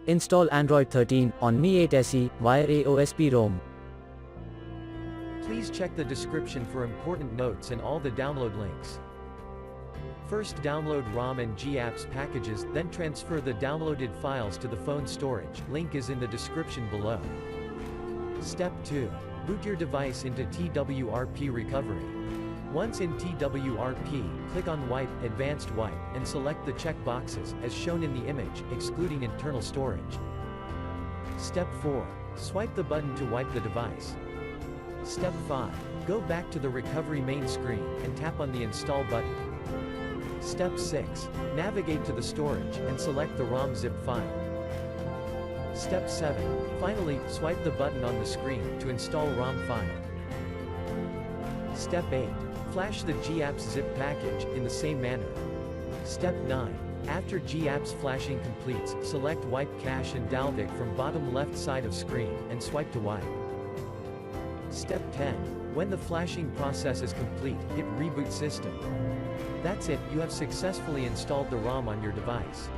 Install Android 13 on Mi 8 SE via AOSP ROM. Please check the description for important notes and all the download links. First download ROM and GApps packages, then transfer the downloaded files to the phone storage. Link is in the description below. Step 2. Boot your device into TWRP recovery. Once in TWRP, click on Wipe, Advanced Wipe, and select the check boxes, as shown in the image, excluding internal storage. Step 4. Swipe the button to wipe the device. Step 5. Go back to the recovery main screen, and tap on the Install button. Step 6. Navigate to the storage, and select the ROM zip file. Step 7. Finally, swipe the button on the screen, to install ROM file. Step 8. Flash the GApps zip package, in the same manner. Step 9. After GApps flashing completes, select Wipe Cache and Dalvik from bottom left side of screen, and swipe to wipe. Step 10. When the flashing process is complete, hit Reboot System. That's it, you have successfully installed the ROM on your device.